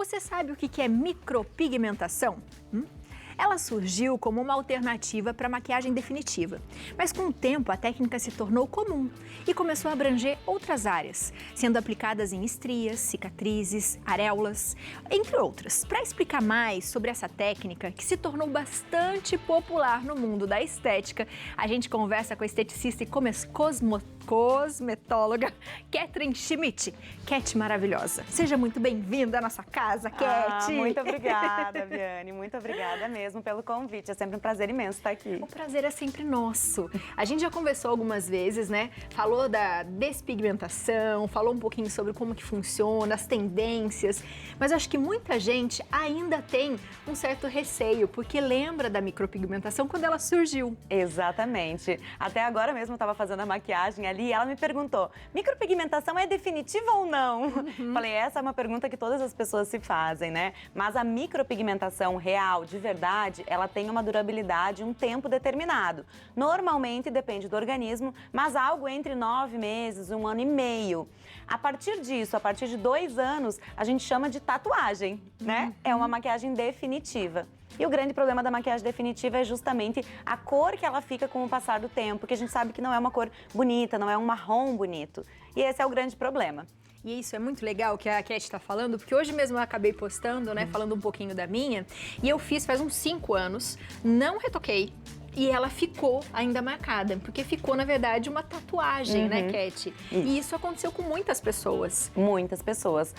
você sabe o que é micropigmentação? Ela surgiu como uma alternativa para maquiagem definitiva, mas com o tempo a técnica se tornou comum e começou a abranger outras áreas, sendo aplicadas em estrias, cicatrizes, areolas, entre outras. Para explicar mais sobre essa técnica, que se tornou bastante popular no mundo da estética, a gente conversa com a esteticista e cosmetóloga Catherine Schmidt. Cat maravilhosa, seja muito bem-vinda à nossa casa, Cat. Muito obrigada, Viane, muito obrigada mesmo pelo convite, é sempre um prazer imenso estar aqui. O prazer é sempre nosso. A gente já conversou algumas vezes, né? Falou da despigmentação, falou um pouquinho sobre como que funciona, as tendências, mas acho que muita gente ainda tem um certo receio, porque lembra da micropigmentação quando ela surgiu. Exatamente. Até agora mesmo eu estava fazendo a maquiagem ali e ela me perguntou, micropigmentação é definitiva ou não? Falei, essa é uma pergunta que todas as pessoas se fazem, né? Mas a micropigmentação real, de verdade, ela tem uma durabilidade, um tempo determinado. Normalmente depende do organismo, mas algo entre 9 meses, 1 ano e meio. A partir disso, a partir de 2 anos, a gente chama de tatuagem, né? É uma maquiagem definitiva. E o grande problema da maquiagem definitiva é justamente a cor que ela fica com o passar do tempo, que a gente sabe que não é uma cor bonita, não é um marrom bonito. E esse é o grande problema. E isso é muito legal que a Cat está falando, porque hoje mesmo eu acabei postando, né, falando um pouquinho da minha, e eu fiz faz uns 5 anos, não retoquei, e ela ficou ainda marcada, porque ficou, na verdade, uma tatuagem, né, Cat? E isso aconteceu com muitas pessoas. Muitas pessoas.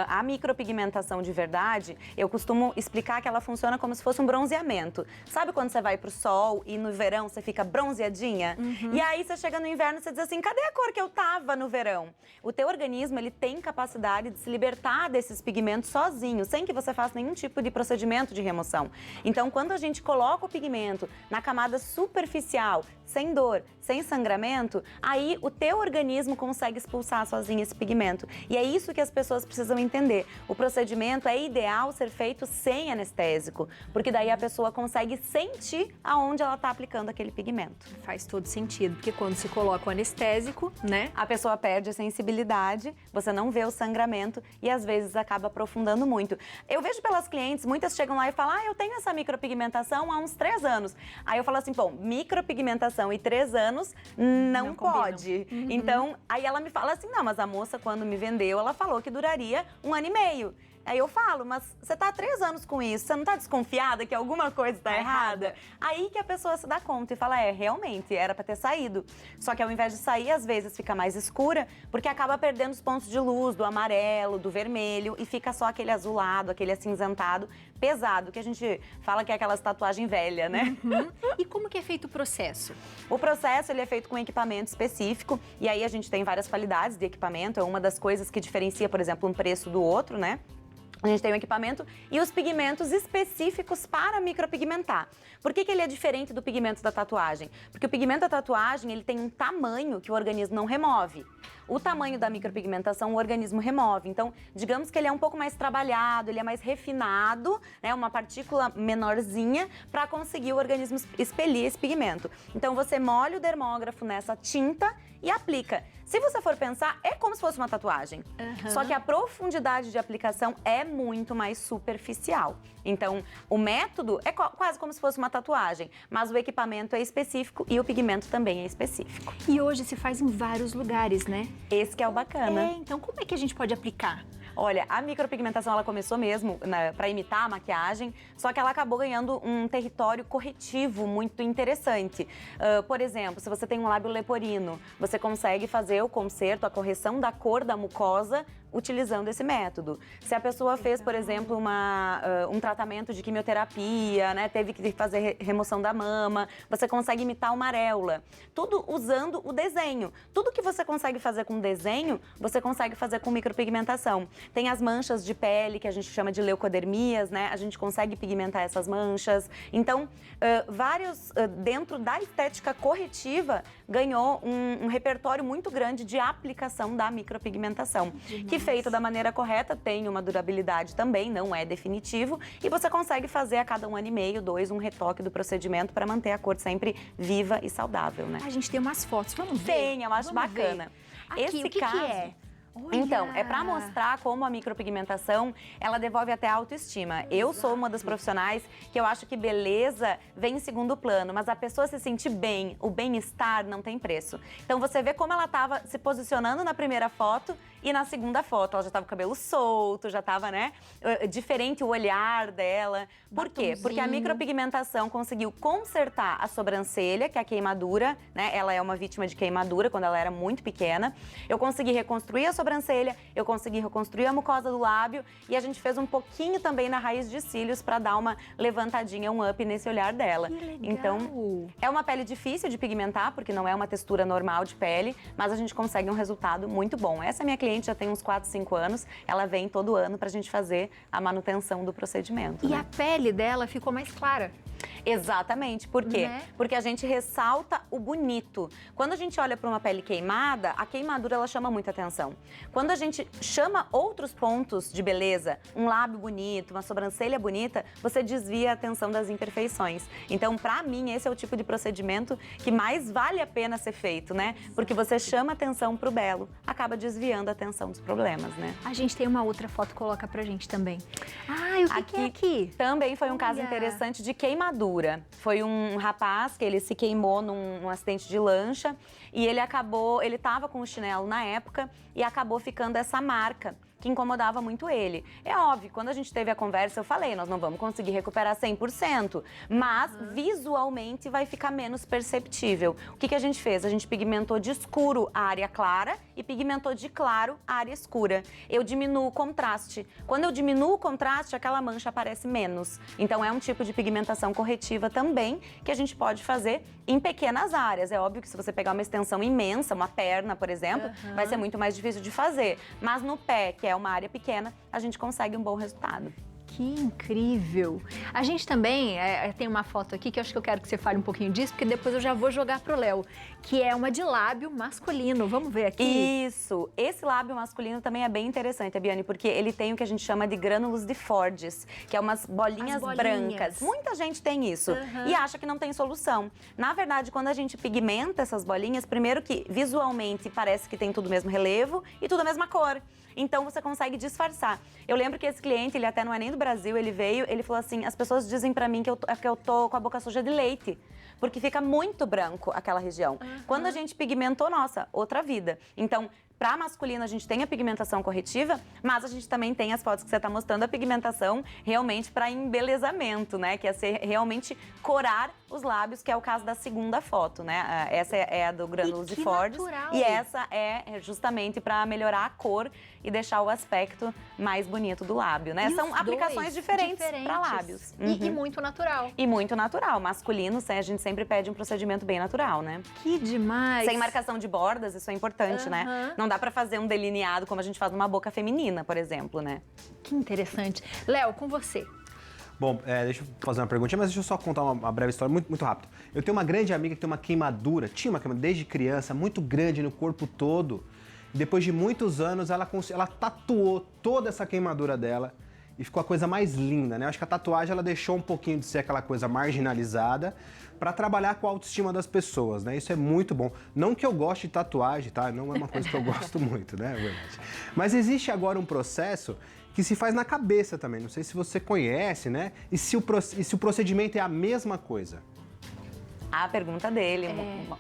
A micropigmentação de verdade, eu costumo explicar que ela funciona como se fosse um bronzeamento. Sabe quando você vai pro sol e no verão você fica bronzeadinha? E aí você chega no inverno e você diz assim, cadê a cor que eu tava no verão? O teu organismo, ele tem capacidade de se libertar desses pigmentos sozinho, sem que você faça nenhum tipo de procedimento de remoção. Então, quando a gente coloca o pigmento na camada superficial, sem dor, sem sangramento, aí o teu organismo consegue expulsar sozinho esse pigmento. E é isso que as pessoas precisam entender. O procedimento é ideal ser feito sem anestésico, porque daí a pessoa consegue sentir aonde ela está aplicando aquele pigmento. Faz todo sentido, porque quando se coloca o anestésico, né? A pessoa perde a sensibilidade, você não vê o sangramento e às vezes acaba aprofundando muito. Eu vejo pelas clientes, muitas chegam lá e falam, eu tenho essa micropigmentação há uns 3 anos. Aí eu falo assim, bom, micropigmentação e 3 anos não pode. Então, aí ela me fala assim, não, mas a moça quando me vendeu, ela falou que duraria 1 ano e meio. Aí eu falo, mas você tá há 3 anos com isso, você não tá desconfiada que alguma coisa tá errada? Aí que a pessoa se dá conta e fala, realmente, era pra ter saído. Só que ao invés de sair, às vezes fica mais escura, porque acaba perdendo os pontos de luz do amarelo, do vermelho, e fica só aquele azulado, aquele acinzentado, pesado, que a gente fala que é aquelas tatuagem velha, né? E como que é feito o processo? O processo, ele é feito com equipamento específico, e aí a gente tem várias qualidades de equipamento, é uma das coisas que diferencia, por exemplo, um preço do outro, né? A gente tem o equipamento e os pigmentos específicos para micropigmentar. Por que ele é diferente do pigmento da tatuagem? Porque o pigmento da tatuagem, ele tem um tamanho que o organismo não remove. O tamanho da micropigmentação o organismo remove. Então, digamos que ele é um pouco mais trabalhado, ele é mais refinado, né, uma partícula menorzinha para conseguir o organismo expelir esse pigmento. Então, você molha o dermógrafo nessa tinta e aplica. Se você for pensar, é como se fosse uma tatuagem. Só que a profundidade de aplicação é muito mais superficial. Então, o método é quase como se fosse uma tatuagem, mas o equipamento é específico e o pigmento também é específico. E hoje se faz em vários lugares, né? Esse que é o bacana. Então como é que a gente pode aplicar? Olha, a micropigmentação ela começou mesmo para imitar a maquiagem, só que ela acabou ganhando um território corretivo muito interessante. Por exemplo, se você tem um lábio leporino, você consegue fazer o conserto, a correção da cor da mucosa utilizando esse método. Se a pessoa fez, por exemplo, um tratamento de quimioterapia, né, teve que fazer remoção da mama, você consegue imitar uma areola. Tudo usando o desenho. Tudo que você consegue fazer com desenho, você consegue fazer com micropigmentação. Tem as manchas de pele, que a gente chama de leucodermias, né? A gente consegue pigmentar essas manchas. Então, dentro da estética corretiva, ganhou um repertório muito grande de aplicação da micropigmentação. Que feito da maneira correta, tem uma durabilidade também, não é definitivo, e você consegue fazer a cada 1 ano e meio, 2, um retoque do procedimento para manter a cor sempre viva e saudável, né? A gente tem umas fotos, vamos ver? Tem, eu acho bacana. Aqui, Esse o que caso... que é? Olha! Então, é para mostrar como a micropigmentação, ela devolve até a autoestima. Eu sou uma das profissionais que eu acho que beleza vem em segundo plano, mas a pessoa se sentir bem, o bem-estar não tem preço. Então, você vê como ela estava se posicionando na primeira foto e na segunda foto. Ela já estava com o cabelo solto, já estava, né, diferente o olhar dela. Por quê? Porque a micropigmentação conseguiu consertar a sobrancelha, que é a queimadura, né? Ela é uma vítima de queimadura quando ela era muito pequena. Eu consegui reconstruir a sobrancelha, eu consegui reconstruir a mucosa do lábio e a gente fez um pouquinho também na raiz de cílios para dar uma levantadinha, um up nesse olhar dela. Que legal. Então, é uma pele difícil de pigmentar, porque não é uma textura normal de pele, mas a gente consegue um resultado muito bom. Essa minha cliente já tem uns 4, 5 anos, ela vem todo ano pra gente fazer a manutenção do procedimento. E a pele dela ficou mais clara. Exatamente. Por quê? Né? Porque a gente ressalta o bonito. Quando a gente olha para uma pele queimada, a queimadura ela chama muita atenção. Quando a gente chama outros pontos de beleza, um lábio bonito, uma sobrancelha bonita, você desvia a atenção das imperfeições. Então, para mim, esse é o tipo de procedimento que mais vale a pena ser feito, né? Porque você chama atenção pro belo, acaba desviando a atenção dos problemas, né? A gente tem uma outra foto, coloca pra gente também. Ah, e o que é aqui? Também foi um caso Olha. interessante de queimadura. Foi um rapaz que ele se queimou num acidente de lancha e ele estava com o chinelo na época e acabou ficando essa marca que incomodava muito ele. É óbvio, quando a gente teve a conversa, eu falei, nós não vamos conseguir recuperar 100%, mas visualmente vai ficar menos perceptível. O que a gente fez? A gente pigmentou de escuro a área clara e pigmentou de claro a área escura. Eu diminuo o contraste. Quando eu diminuo o contraste, aquela mancha aparece menos. Então é um tipo de pigmentação corretiva também que a gente pode fazer em pequenas áreas. É óbvio que se você pegar uma extensão imensa, uma perna, por exemplo, vai ser muito mais difícil de fazer. Mas no pé, que é uma área pequena, a gente consegue um bom resultado. Que incrível! A gente também tem uma foto aqui que eu acho que eu quero que você fale um pouquinho disso, porque depois eu já vou jogar pro Léo, que é uma de lábio masculino. Vamos ver aqui? Isso! Esse lábio masculino também é bem interessante, Biane, porque ele tem o que a gente chama de grânulos de Forges, que é umas bolinhas brancas. Muita gente tem isso e acha que não tem solução. Na verdade, quando a gente pigmenta essas bolinhas, primeiro que visualmente parece que tem tudo o mesmo relevo e tudo a mesma cor. Então, você consegue disfarçar. Eu lembro que esse cliente, ele até não é nem do Brasil, ele veio, ele falou assim, as pessoas dizem pra mim que eu tô com a boca suja de leite, porque fica muito branco aquela região. Quando a gente pigmentou, nossa, outra vida. Então, para masculino, a gente tem a pigmentação corretiva, mas a gente também tem as fotos que você está mostrando, a pigmentação realmente para embelezamento, né? Que é ser realmente corar os lábios, que é o caso da segunda foto, né? Essa é a do Grânulos de Forges. E essa é justamente para melhorar a cor e deixar o aspecto mais bonito do lábio, né? São aplicações diferentes para lábios. E muito natural. E muito natural. Masculino, a gente sempre pede um procedimento bem natural, né? Que demais! Sem marcação de bordas, isso é importante, né? Não dá pra fazer um delineado como a gente faz numa boca feminina, por exemplo, né? Que interessante. Léo, com você. Bom, deixa eu fazer uma perguntinha, mas deixa eu só contar uma breve história, muito rápido. Eu tenho uma grande amiga que tem uma queimadura, tinha uma queimadura desde criança, muito grande no corpo todo. Depois de muitos anos, ela tatuou toda essa queimadura dela e ficou a coisa mais linda, né? Eu acho que a tatuagem, ela deixou um pouquinho de ser aquela coisa marginalizada para trabalhar com a autoestima das pessoas, né? Isso é muito bom. Não que eu goste de tatuagem, tá? Não é uma coisa que eu gosto muito, né? É verdade. Mas existe agora um processo que se faz na cabeça também. Não sei se você conhece, né? E se o procedimento é a mesma coisa. A pergunta dele,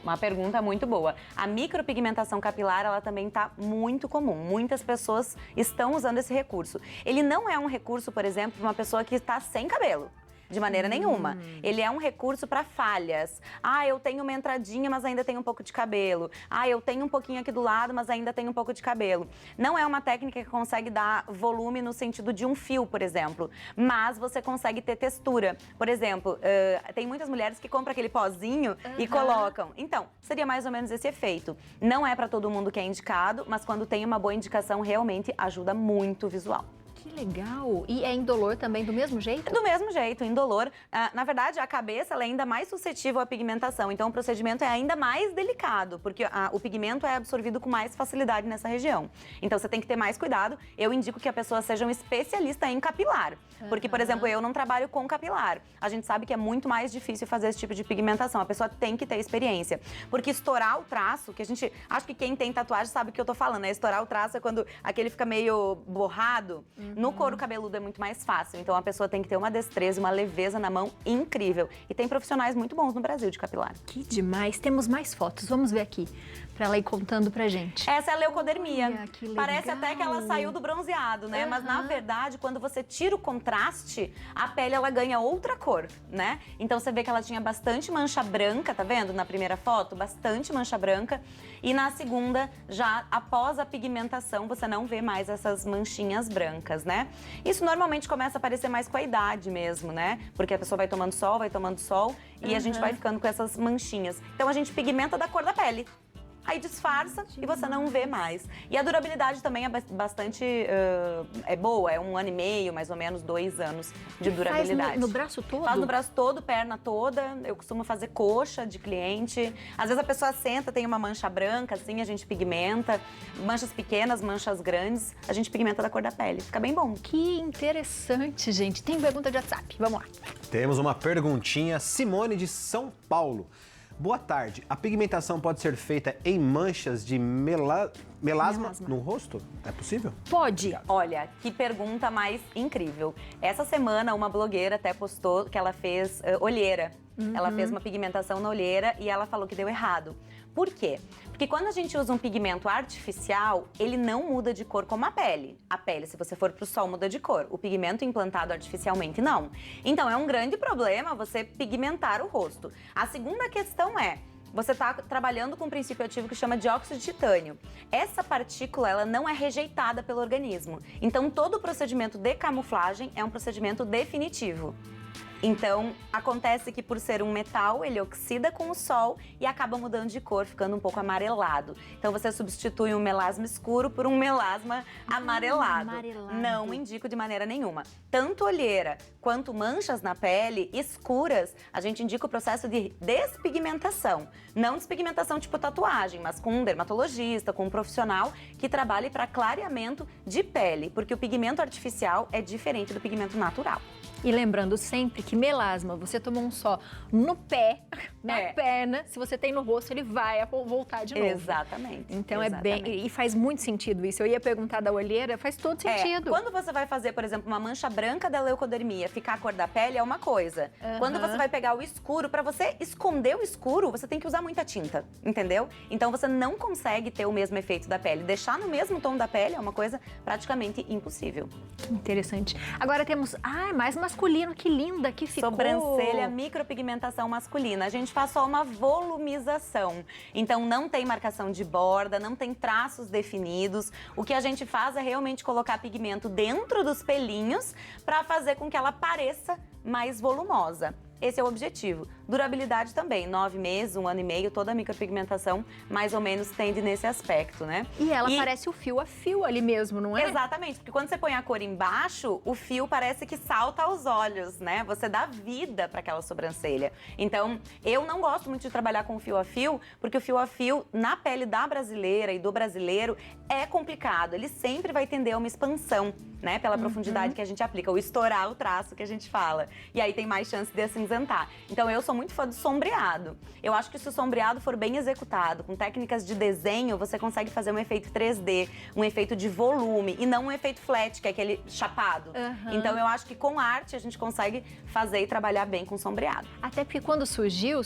uma pergunta muito boa. A micropigmentação capilar, ela também está muito comum. Muitas pessoas estão usando esse recurso. Ele não é um recurso, por exemplo, para uma pessoa que está sem cabelo. De maneira nenhuma. Ele é um recurso para falhas. Ah, eu tenho uma entradinha, mas ainda tenho um pouco de cabelo. Ah, eu tenho um pouquinho aqui do lado, mas ainda tenho um pouco de cabelo. Não é uma técnica que consegue dar volume no sentido de um fio, por exemplo. Mas você consegue ter textura. Por exemplo, tem muitas mulheres que compram aquele pozinho e colocam. Então, seria mais ou menos esse efeito. Não é para todo mundo que é indicado, mas quando tem uma boa indicação, realmente ajuda muito o visual. Que legal! E é indolor também, do mesmo jeito? Do mesmo jeito, indolor. Na verdade, a cabeça ela é ainda mais suscetível à pigmentação, então o procedimento é ainda mais delicado, porque o pigmento é absorvido com mais facilidade nessa região. Então você tem que ter mais cuidado. Eu indico que a pessoa seja um especialista em capilar. Porque, por exemplo, eu não trabalho com capilar. A gente sabe que é muito mais difícil fazer esse tipo de pigmentação. A pessoa tem que ter experiência. Porque estourar o traço, que a gente... Acho que quem tem tatuagem sabe o que eu tô falando, né? Estourar o traço é quando aquele fica meio borrado. No couro cabeludo é muito mais fácil. Então, a pessoa tem que ter uma destreza, uma leveza na mão incrível. E tem profissionais muito bons no Brasil de capilar. Que demais. Temos mais fotos. Vamos ver aqui, para ela ir contando pra gente. Essa é a leucodermia. Olha, que legal. Parece até que ela saiu do bronzeado, né? Mas, na verdade, quando você tira o contraste, a pele, ela ganha outra cor, né? Então, você vê que ela tinha bastante mancha branca, tá vendo? Na primeira foto, bastante mancha branca. E na segunda, já após a pigmentação, você não vê mais essas manchinhas brancas, né? Isso normalmente começa a aparecer mais com a idade mesmo, né? Porque a pessoa vai tomando sol e a gente vai ficando com essas manchinhas. Então, a gente pigmenta da cor da pele. Aí disfarça e você não vê mais. E a durabilidade também é bastante é boa, é 1 ano e meio, mais ou menos 2 anos de durabilidade. Faz no braço todo? Faz no braço todo, perna toda. Eu costumo fazer coxa de cliente. Às vezes a pessoa senta, tem uma mancha branca, assim, a gente pigmenta. Manchas pequenas, manchas grandes, a gente pigmenta da cor da pele. Fica bem bom. Que interessante, gente. Tem pergunta de WhatsApp. Vamos lá. Temos uma perguntinha. Simone de São Paulo. Boa tarde. A pigmentação pode ser feita em manchas de melasma no rosto? É possível? Pode. Olha, que pergunta mais incrível. Essa semana, uma blogueira até postou que ela fez olheira. Ela fez uma pigmentação na olheira e ela falou que deu errado. Por quê? Porque quando a gente usa um pigmento artificial, ele não muda de cor como a pele. A pele, se você for pro sol, muda de cor. O pigmento implantado artificialmente, não. Então, é um grande problema você pigmentar o rosto. A segunda questão é, você está trabalhando com um princípio ativo que chama dióxido de titânio. Essa partícula, ela não é rejeitada pelo organismo. Então, todo o procedimento de camuflagem é um procedimento definitivo. Então, acontece que por ser um metal, ele oxida com o sol e acaba mudando de cor, ficando um pouco amarelado. Então, você substitui um melasma escuro por um melasma amarelado. Não indico de maneira nenhuma. Tanto olheira quanto manchas na pele escuras, a gente indica o processo de despigmentação. Não despigmentação tipo tatuagem, mas com um dermatologista, com um profissional que trabalhe para clareamento de pele, porque o pigmento artificial é diferente do pigmento natural. E lembrando sempre que melasma, você tomou um só no pé, na perna, se você tem no rosto, ele vai voltar de novo. Exatamente. Então é bem... E faz muito sentido isso. Eu ia perguntar da olheira, faz todo sentido. Quando você vai fazer, por exemplo, uma mancha branca da leucodermia, ficar a cor da pele é uma coisa. Quando você vai pegar o escuro, para você esconder o escuro, você tem que usar muita tinta, entendeu? Então você não consegue ter o mesmo efeito da pele. Deixar no mesmo tom da pele é uma coisa praticamente impossível. Que interessante. Agora temos... mais masculino, que linda que ficou. Sobrancelha, micropigmentação masculina. A gente faz só uma volumização. Então, não tem marcação de borda, não tem traços definidos. O que a gente faz é realmente colocar pigmento dentro dos pelinhos para fazer com que ela pareça mais volumosa. Esse é o objetivo. Durabilidade também, 9 meses, 1 ano e meio, toda a micropigmentação mais ou menos tende nesse aspecto, né? E ela parece o fio a fio ali mesmo, não é? Exatamente, porque quando você põe a cor embaixo, o fio parece que salta aos olhos, né? Você dá vida para aquela sobrancelha. Então, eu não gosto muito de trabalhar com fio a fio, porque o fio a fio, na pele da brasileira e do brasileiro, é complicado. Ele sempre vai tender a uma expansão, né? Pela profundidade que a gente aplica, ou estourar o traço que a gente fala. E aí tem mais chance de acinzentar. Então, eu sou muito fã do sombreado. Eu acho que se o sombreado for bem executado, com técnicas de desenho, você consegue fazer um efeito 3D, um efeito de volume, e não um efeito flat, que é aquele chapado. Então, eu acho que com arte a gente consegue fazer e trabalhar bem com sombreado. Até porque quando surgiu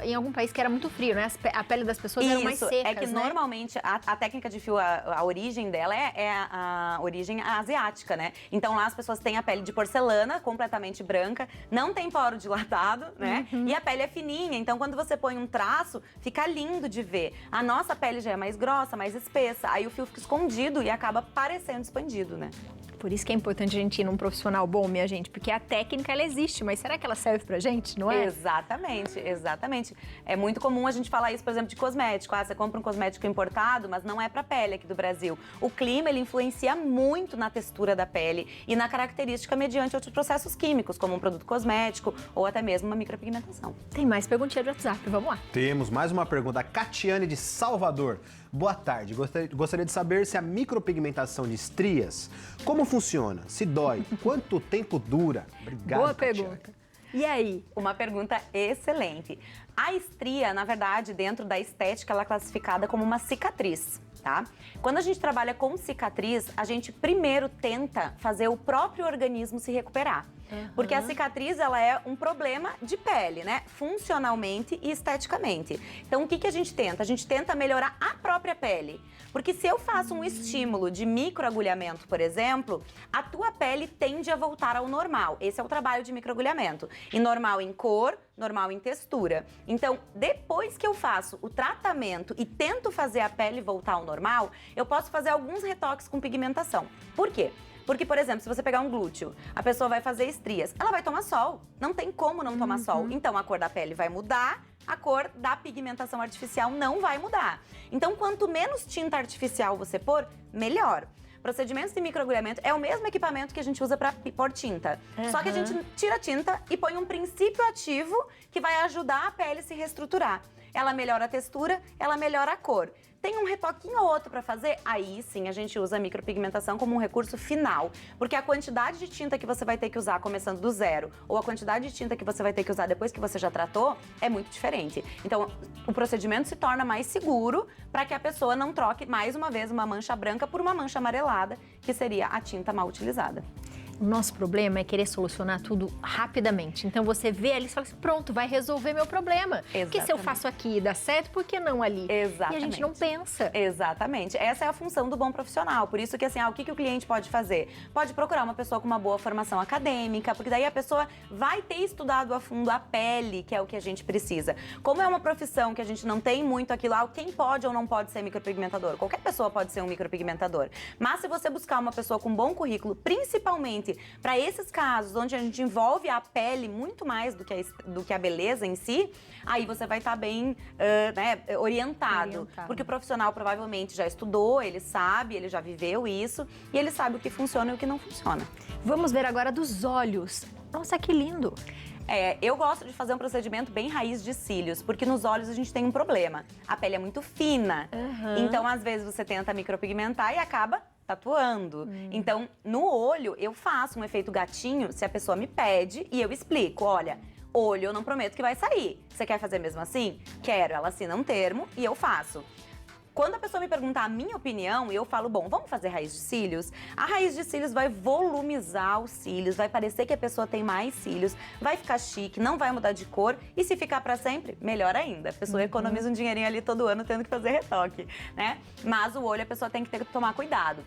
em algum país que era muito frio, né? A pele das pessoas era mais secas, é que normalmente a técnica de fio, a origem dela é a origem asiática, né? Então, lá as pessoas têm a pele de porcelana, completamente branca, não tem poro dilatado, né? E a pele é fininha, então quando você põe um traço, fica lindo de ver. A nossa pele já é mais grossa, mais espessa, aí o fio fica escondido e acaba parecendo expandido, né? Por isso que é importante a gente ir num profissional bom, minha gente, porque a técnica, ela existe, mas será que ela serve pra gente, não é? Exatamente, exatamente. É muito comum a gente falar isso, por exemplo, de cosmético. Você compra um cosmético importado, mas não é pra pele aqui do Brasil. O clima, ele influencia muito na textura da pele e na característica mediante outros processos químicos, como um produto cosmético ou até mesmo uma micropigmentação. Tem mais perguntinha do WhatsApp, vamos lá. Temos mais uma pergunta. A Catiane de Salvador. Boa tarde. Gostaria de saber se a micropigmentação de estrias, como funciona? Se dói? Quanto tempo dura? Obrigado, Boa Tatiana. pergunta. E aí? Uma pergunta excelente. A estria, na verdade, dentro da estética, ela é classificada como uma cicatriz, tá? Quando a gente trabalha com cicatriz, a gente primeiro tenta fazer o próprio organismo se recuperar. Porque a cicatriz, ela é um problema de pele, né? Funcionalmente e esteticamente. Então, o que a gente tenta? A gente tenta melhorar a própria pele. Porque se eu faço um estímulo de microagulhamento, por exemplo, a tua pele tende a voltar ao normal. Esse é o trabalho de microagulhamento. E normal em cor, normal em textura. Então, depois que eu faço o tratamento e tento fazer a pele voltar ao normal, eu posso fazer alguns retoques com pigmentação. Por quê? Porque, por exemplo, se você pegar um glúteo, a pessoa vai fazer estrias, ela vai tomar sol. Não tem como não tomar sol. Então, a cor da pele vai mudar, a cor da pigmentação artificial não vai mudar. Então, quanto menos tinta artificial você pôr, melhor. Procedimentos de microagulhamento é o mesmo equipamento que a gente usa para pôr tinta. Só que a gente tira a tinta e põe um princípio ativo que vai ajudar a pele a se reestruturar. Ela melhora a textura, ela melhora a cor. Tem um retoquinho ou outro para fazer? Aí sim a gente usa a micropigmentação como um recurso final, porque a quantidade de tinta que você vai ter que usar começando do zero ou a quantidade de tinta que você vai ter que usar depois que você já tratou é muito diferente. Então, o procedimento se torna mais seguro para que a pessoa não troque mais uma vez uma mancha branca por uma mancha amarelada, que seria a tinta mal utilizada. O nosso problema é querer solucionar tudo rapidamente. Então você vê ali e fala assim, pronto, vai resolver meu problema. Porque se eu faço aqui e dá certo, por que não ali? Exatamente. E a gente não pensa. Exatamente. Essa é a função do bom profissional. Por isso que assim, o que o cliente pode fazer? Pode procurar uma pessoa com uma boa formação acadêmica, porque daí a pessoa vai ter estudado a fundo a pele, que é o que a gente precisa. Como é uma profissão que a gente não tem muito aquilo, quem pode ou não pode ser micropigmentador? Qualquer pessoa pode ser um micropigmentador. Mas se você buscar uma pessoa com bom currículo, principalmente para esses casos onde a gente envolve a pele muito mais do que a beleza em si, aí você vai estar bem orientado. Porque o profissional provavelmente já estudou, ele sabe, ele já viveu isso e ele sabe o que funciona e o que não funciona. Vamos ver agora dos olhos. Nossa, que lindo! Eu gosto de fazer um procedimento bem raiz de cílios, porque nos olhos a gente tem um problema. A pele é muito fina, então às vezes você tenta micropigmentar e acaba tatuando. Então, no olho, eu faço um efeito gatinho se a pessoa me pede e eu explico, olha, olho eu não prometo que vai sair. Você quer fazer mesmo assim? Quero. Ela assina um termo e eu faço. Quando a pessoa me perguntar a minha opinião, eu falo, bom, vamos fazer raiz de cílios? A raiz de cílios vai volumizar os cílios, vai parecer que a pessoa tem mais cílios, vai ficar chique, não vai mudar de cor e se ficar pra sempre, melhor ainda. A pessoa economiza um dinheirinho ali todo ano tendo que fazer retoque, né? Mas o olho a pessoa tem que ter que tomar cuidado.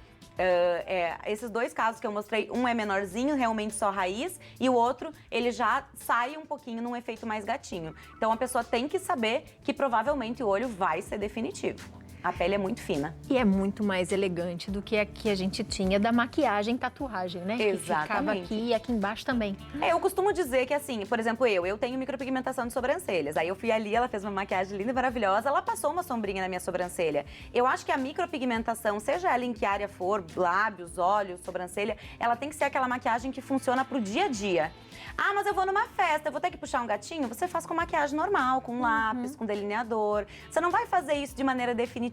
Esses dois casos que eu mostrei, um é menorzinho, realmente só raiz, e o outro, ele já sai um pouquinho num efeito mais gatinho. Então a pessoa tem que saber que provavelmente o olho vai ser definitivo. A pele é muito fina. E é muito mais elegante do que a que a gente tinha da maquiagem e tatuagem, né? Exatamente. Que ficava aqui e aqui embaixo também. Eu costumo dizer que assim, por exemplo, eu tenho micropigmentação de sobrancelhas. Aí eu fui ali, ela fez uma maquiagem linda e maravilhosa, ela passou uma sombrinha na minha sobrancelha. Eu acho que a micropigmentação, seja ela em que área for, lábios, olhos, sobrancelha, ela tem que ser aquela maquiagem que funciona pro dia a dia. Ah, mas eu vou numa festa, eu vou ter que puxar um gatinho? Você faz com maquiagem normal, com lápis, com delineador. Você não vai fazer isso de maneira definitiva.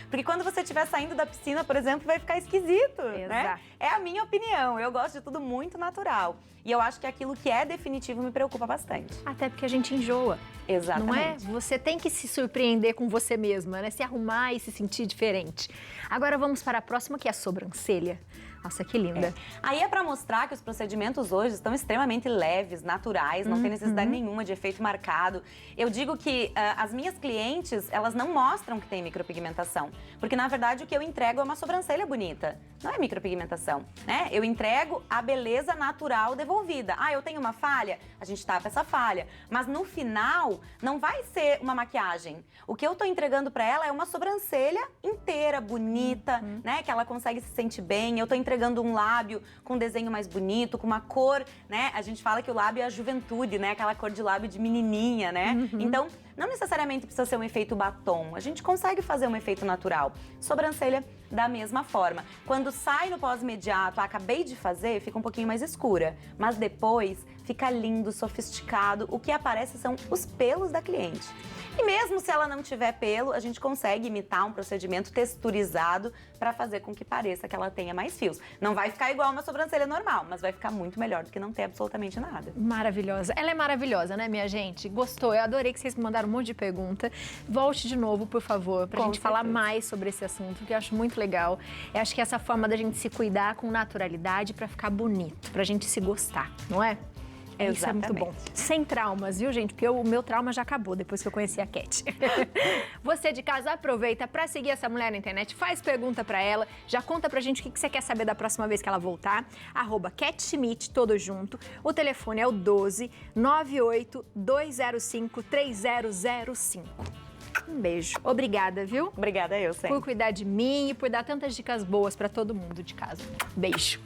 Porque quando você estiver saindo da piscina, por exemplo, vai ficar esquisito, né? É a minha opinião. Eu gosto de tudo muito natural. E eu acho que aquilo que é definitivo me preocupa bastante. Até porque a gente enjoa. Exatamente. Não é? Você tem que se surpreender com você mesma, né? Se arrumar e se sentir diferente. Agora vamos para a próxima, que é a sobrancelha. Nossa, que linda. Aí é pra mostrar que os procedimentos hoje estão extremamente leves, naturais, não tem necessidade nenhuma de efeito marcado. Eu digo que as minhas clientes, elas não mostram que tem micropigmentação, porque na verdade o que eu entrego é uma sobrancelha bonita, não é micropigmentação, né? Eu entrego a beleza natural devolvida. Ah, eu tenho uma falha? A gente tapa essa falha, mas no final não vai ser uma maquiagem. O que eu tô entregando pra ela é uma sobrancelha inteira, bonita, né? Que ela consegue se sentir bem. Eu tô entregando um lábio com um desenho mais bonito, com uma cor, né? A gente fala que o lábio é a juventude, né? Aquela cor de lábio de menininha, né? Então, Não necessariamente precisa ser um efeito batom, a gente consegue fazer um efeito natural. Sobrancelha, da mesma forma. Quando sai no pós-imediato, acabei de fazer, fica um pouquinho mais escura, mas depois fica lindo, sofisticado. O que aparece são os pelos da cliente. E mesmo se ela não tiver pelo, a gente consegue imitar um procedimento texturizado para fazer com que pareça que ela tenha mais fios. Não vai ficar igual uma sobrancelha normal, mas vai ficar muito melhor do que não ter absolutamente nada. Maravilhosa. Ela é maravilhosa, né, minha gente? Gostou? Eu adorei que vocês me mandaram um monte de pergunta. Volte de novo, por favor, pra gente falar mais sobre esse assunto, que eu acho muito legal. Eu acho que essa forma da gente se cuidar com naturalidade pra ficar bonito, pra gente se gostar, não é? Isso é muito bom. Sem traumas, viu, gente? Porque o meu trauma já acabou depois que eu conheci a Cat. Você de casa, aproveita para seguir essa mulher na internet, faz pergunta para ela, já conta pra gente o que você quer saber da próxima vez que ela voltar. @CatSchmidt, todo junto. O telefone é o 12 98 205 3005. Um beijo. Obrigada, viu? Obrigada, eu sempre. Por cuidar de mim e por dar tantas dicas boas para todo mundo de casa. Beijo.